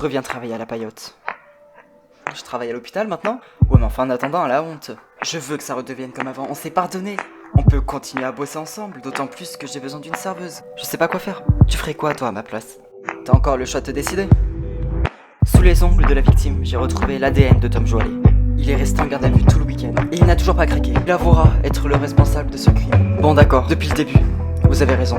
reviens travailler à la paillote. Je travaille à l'hôpital maintenant? Ouais, mais enfin, en attendant, la honte. Je veux que ça redevienne comme avant. On s'est pardonné. On peut continuer à bosser ensemble, d'autant plus que j'ai besoin d'une serveuse. Je sais pas quoi faire. Tu ferais quoi, toi, à ma place? T'as encore le choix de te décider. Sous les ongles de la victime, j'ai retrouvé l'ADN de Tom Joalet. Il est resté en garde à vue tout le week-end et il n'a toujours pas craqué. Il avouera être le responsable de ce crime. Bon, d'accord, depuis le début, vous avez raison.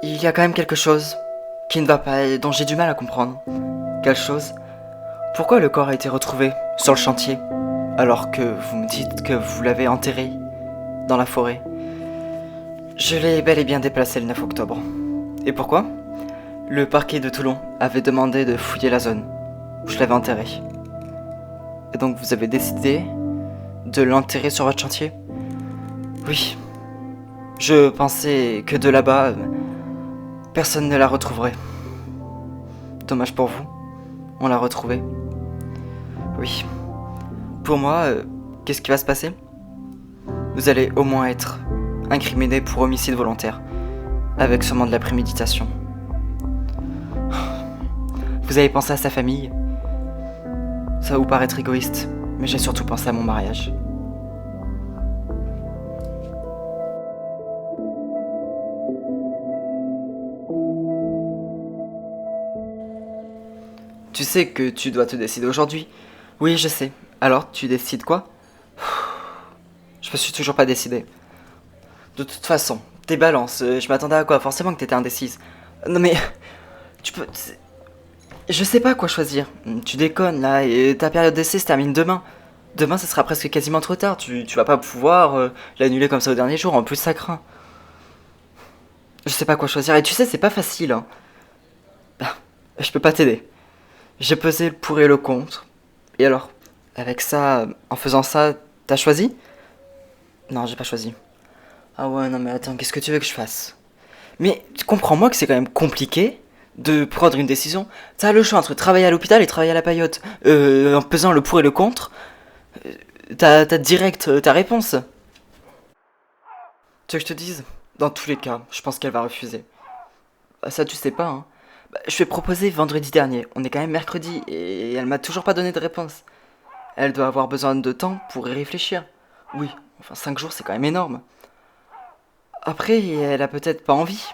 Il y a quand même quelque chose qui ne va pas et dont j'ai du mal à comprendre. Quelle chose? Pourquoi le corps a été retrouvé sur le chantier alors que vous me dites que vous l'avez enterré dans la forêt? Je l'ai bel et bien déplacé le 9 octobre. Et pourquoi? Le parquet de Toulon avait demandé de fouiller la zone où je l'avais enterré. Et donc vous avez décidé de l'enterrer sur votre chantier? Oui. Je pensais que de là-bas, personne ne la retrouverait. Dommage pour vous, on l'a retrouvée. Oui. Pour moi, qu'est-ce qui va se passer? Vous allez au moins être incriminé pour homicide volontaire, avec sûrement de la préméditation. Vous avez pensé à sa famille? Ça va vous paraître égoïste, mais j'ai surtout pensé à mon mariage. Tu sais que tu dois te décider aujourd'hui. Oui, je sais. Alors, tu décides quoi? Je me suis toujours pas décidé. De toute façon, tes balances, je m'attendais à quoi? Forcément que t'étais indécise. Non mais, tu peux... Je sais pas quoi choisir. Tu déconnes là, et ta période d'essai se termine demain. Demain, ça sera presque quasiment trop tard. Tu vas pas pouvoir l'annuler comme ça au dernier jour. En plus, ça craint. Je sais pas quoi choisir. Et tu sais, c'est pas facile. Hein. Je peux pas t'aider. J'ai pesé le pour et le contre. Et alors? Avec ça, en faisant ça, t'as choisi? Non, j'ai pas choisi. Ah ouais, non mais attends, qu'est-ce que tu veux que je fasse? Mais comprends-moi que c'est quand même compliqué de prendre une décision. T'as le choix entre travailler à l'hôpital et travailler à la paillote. En pesant le pour et le contre, t'as direct ta réponse. Tu veux que je te dise? Dans tous les cas, je pense qu'elle va refuser. Bah, ça, tu sais pas, hein. Bah, je lui ai proposé vendredi dernier. On est quand même mercredi et elle m'a toujours pas donné de réponse. Elle doit avoir besoin de temps pour y réfléchir. Oui, enfin 5 jours c'est quand même énorme. Après, elle a peut-être pas envie.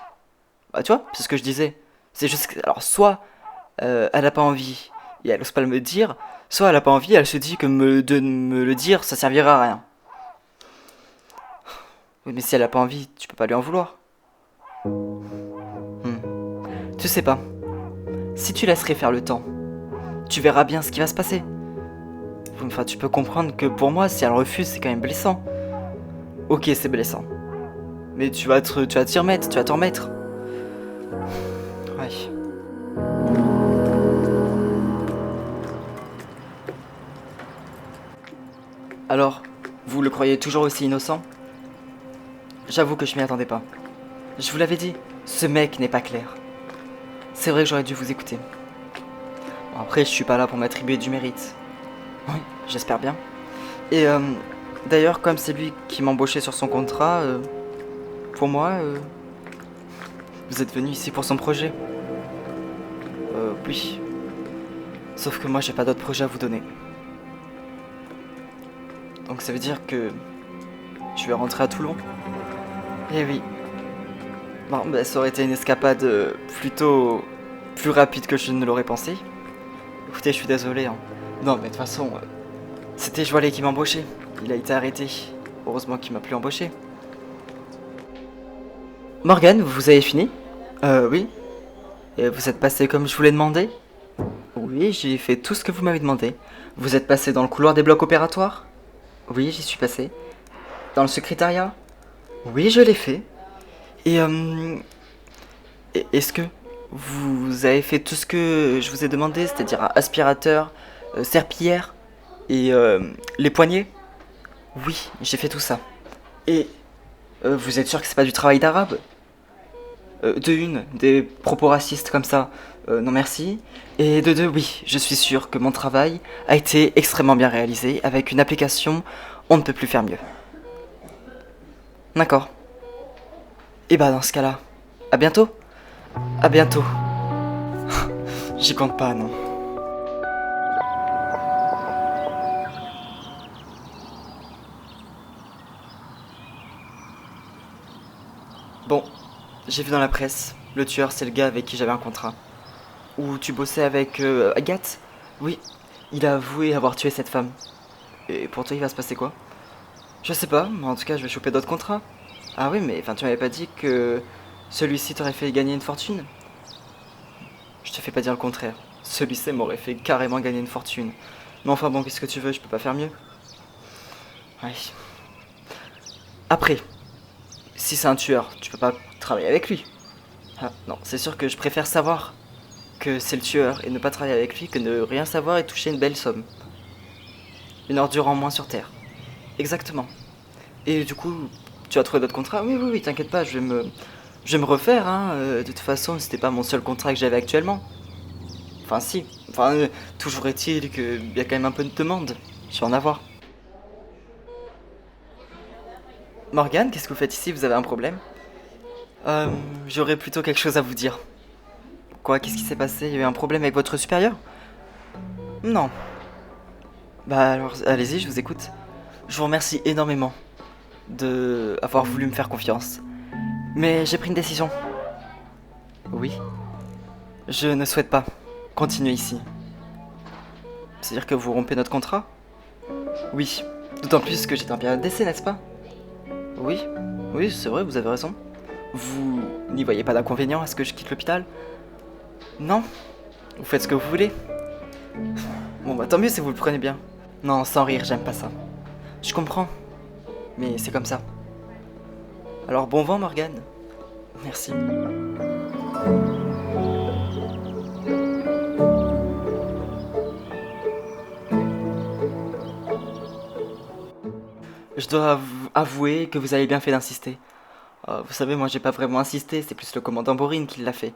Bah tu vois, c'est ce que je disais. C'est juste que, alors soit elle a pas envie et elle ose pas me dire, soit elle a pas envie et elle se dit que de me le dire ça servira à rien. Oui mais si elle a pas envie, tu peux pas lui en vouloir. Tu sais pas, si tu laisserais faire le temps, tu verras bien ce qui va se passer. Enfin, tu peux comprendre que pour moi, si elle refuse, c'est quand même blessant. Ok, c'est blessant. Mais tu vas t'y remettre, tu vas t'en remettre. Ouais. Alors, vous le croyez toujours aussi innocent? J'avoue que je m'y attendais pas. Je vous l'avais dit, ce mec n'est pas clair. C'est vrai que j'aurais dû vous écouter. Bon, après, je suis pas là pour m'attribuer du mérite. Oui, j'espère bien. Et d'ailleurs, comme c'est lui qui m'embauchait sur son contrat, pour moi, vous êtes venu ici pour son projet. Oui. Sauf que moi, j'ai pas d'autre projet à vous donner. Donc ça veut dire que je vais rentrer à Toulon. Eh oui. Bon, bah, ça aurait été une escapade plutôt plus rapide que je ne l'aurais pensé. Écoutez, je suis désolé. Hein. Non, mais de toute façon, c'était Joalet qui m'embauchait. Il a été arrêté. Heureusement qu'il m'a plus embauché. Morgane, vous avez fini? Oui. Et vous êtes passé comme je vous l'ai demandé? Oui, j'ai fait tout ce que vous m'avez demandé. Vous êtes passé dans le couloir des blocs opératoires? Oui, j'y suis passé. Dans le secrétariat? Oui, je l'ai fait. Et est-ce que vous avez fait tout ce que je vous ai demandé, c'est-à-dire un aspirateur, serpillière et les poignets? Oui, j'ai fait tout ça. Et vous êtes sûr que c'est pas du travail d'arabe? De une, des propos racistes comme ça, non merci. Et de deux, oui, je suis sûr que mon travail a été extrêmement bien réalisé avec une application, on ne peut plus faire mieux. D'accord. Et bah dans ce cas-là, à bientôt. À bientôt. J'y compte pas, non. Bon, j'ai vu dans la presse, le tueur c'est le gars avec qui j'avais un contrat. Où tu bossais avec Agathe? Oui, il a avoué avoir tué cette femme. Et pour toi il va se passer quoi? Je sais pas, mais en tout cas je vais choper d'autres contrats. Ah oui, mais enfin tu m'avais pas dit que celui-ci t'aurait fait gagner une fortune? Je te fais pas dire le contraire. Celui-ci m'aurait fait carrément gagner une fortune. Mais enfin bon, qu'est-ce que tu veux, je peux pas faire mieux. Ouais. Après, si c'est un tueur, tu peux pas travailler avec lui. Ah non, c'est sûr que je préfère savoir que c'est le tueur et ne pas travailler avec lui que ne rien savoir et toucher une belle somme. Une ordure en moins sur Terre. Exactement. Et du coup, tu as trouvé d'autres contrats? Oui, oui, oui, t'inquiète pas, je vais me refaire, hein. De toute façon, c'était pas mon seul contrat que j'avais actuellement. Enfin, si. Enfin, toujours est-il qu'il y a quand même un peu de demande. Je vais en avoir. Morgane, qu'est-ce que vous faites ici? Vous avez un problème? Euh, J'aurais plutôt quelque chose à vous dire. Quoi? Qu'est-ce qui s'est passé? Il y a eu un problème avec votre supérieur? Non. Bah alors, allez-y, je vous écoute. Je vous remercie énormément de avoir voulu me faire confiance. Mais j'ai pris une décision. Oui. Je ne souhaite pas continuer ici. C'est-à-dire que vous rompez notre contrat? Oui. D'autant plus que j'étais en période d'essai, n'est-ce pas? Oui. Oui, c'est vrai, vous avez raison. Vous n'y voyez pas d'inconvénient à ce que je quitte l'hôpital? Non. Vous faites ce que vous voulez. Bon bah tant mieux si vous le prenez bien. Non, sans rire, j'aime pas ça. Je comprends. Mais c'est comme ça. Alors bon vent, Morgane. Merci. Je dois avouer que vous avez bien fait d'insister. Vous savez, moi j'ai pas vraiment insisté, c'est plus le commandant Borin qui l'a fait.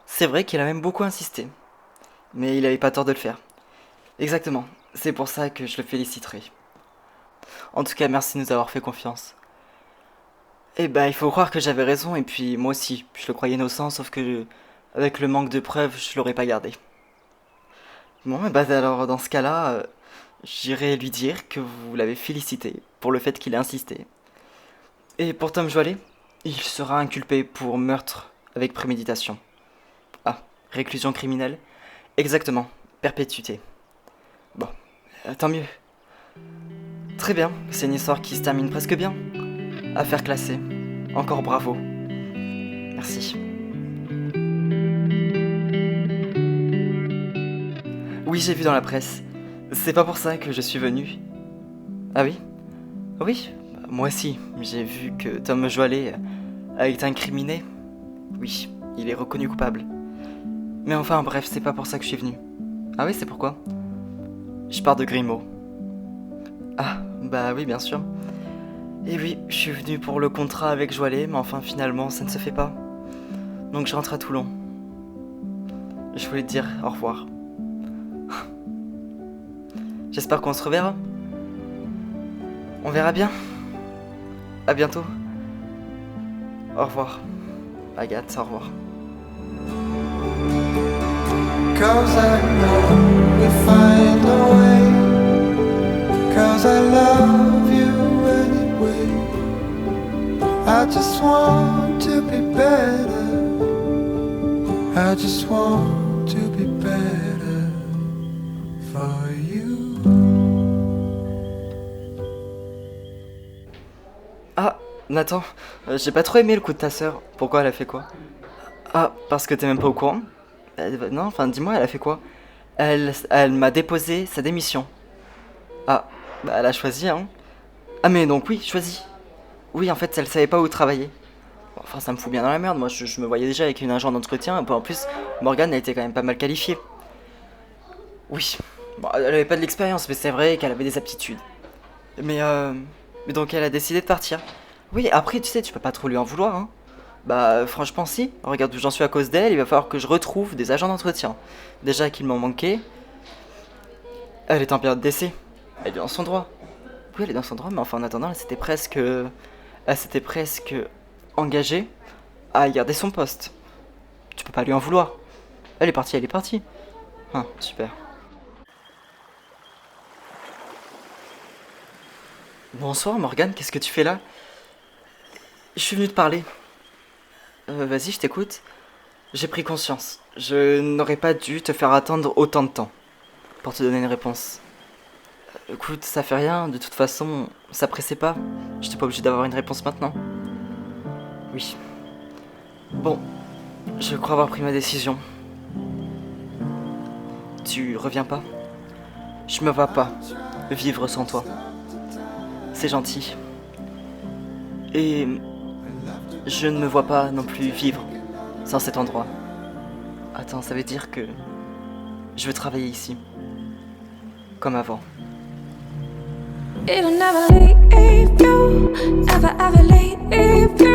C'est vrai qu'il a même beaucoup insisté. Mais il avait pas tort de le faire. Exactement. C'est pour ça que je le féliciterai. En tout cas, merci de nous avoir fait confiance. Eh ben, il faut croire que j'avais raison, et puis moi aussi, je le croyais innocent, sauf que avec le manque de preuves, je l'aurais pas gardé. Bon, et bah alors dans ce cas-là, j'irai lui dire que vous l'avez félicité pour le fait qu'il a insisté. Et pour Tom Joalet, il sera inculpé pour meurtre avec préméditation. Ah, réclusion criminelle? Exactement, perpétuité. Bon, tant mieux. Très bien, c'est une histoire qui se termine presque bien. Affaire classée. Encore bravo. Merci. Oui, j'ai vu dans la presse. C'est pas pour ça que je suis venu. Ah oui? Oui, moi aussi. J'ai vu que Tom Joalet a été incriminé. Oui, il est reconnu coupable. Mais enfin, bref, c'est pas pour ça que je suis venu. Ah oui, c'est pourquoi? Je pars de Grimaud. Ah, bah oui, bien sûr. Et oui, je suis venu pour le contrat avec Joalet, mais enfin, finalement, ça ne se fait pas. Donc je rentre à Toulon. Je voulais te dire au revoir. J'espère qu'on se reverra. On verra bien. À bientôt. Au revoir. Agathe, au revoir. Cause I know we'll find a way. Cause I love you anyway. I just want to be better. I just want to be better for you. Ah, Nathan, j'ai pas trop aimé le coup de ta sœur. Pourquoi elle a fait quoi? Ah, parce que t'es même pas au courant? Non, enfin, dis-moi, elle a fait quoi? Elle m'a déposé sa démission. Ah, bah elle a choisi, hein. Ah mais donc oui, choisis. Oui, en fait, elle savait pas où travailler. Bon, enfin, ça me fout bien dans la merde. Moi, je me voyais déjà avec une agent d'entretien. En plus, Morgane, elle était quand même pas mal qualifiée. Oui, bon, elle avait pas de l'expérience, mais c'est vrai qu'elle avait des aptitudes. Mais donc elle a décidé de partir. Oui, après, tu sais, tu peux pas trop lui en vouloir, hein. Bah, franchement, si. Regarde où j'en suis à cause d'elle, il va falloir que je retrouve des agents d'entretien. Déjà qu'il m'en manquait. Elle est en période d'essai. Elle est dans son droit. Oui, elle est dans son droit, mais enfin, en attendant, Elle s'était presque engagée à garder son poste. Tu peux pas lui en vouloir. Elle est partie, elle est partie. Ah, super. Bonsoir Morgane, qu'est-ce que tu fais là? Je suis venu te parler. Vas-y, je t'écoute. J'ai pris conscience. Je n'aurais pas dû te faire attendre autant de temps pour te donner une réponse. Écoute, ça fait rien, de toute façon, ça pressait pas. J'étais pas obligé d'avoir une réponse maintenant. Oui. Bon, je crois avoir pris ma décision. Tu reviens pas? Je me vois pas vivre sans toi. C'est gentil. Et je ne me vois pas non plus vivre sans cet endroit. Attends, ça veut dire que je veux travailler ici, comme avant. It'll never leave you, ever, ever leave you.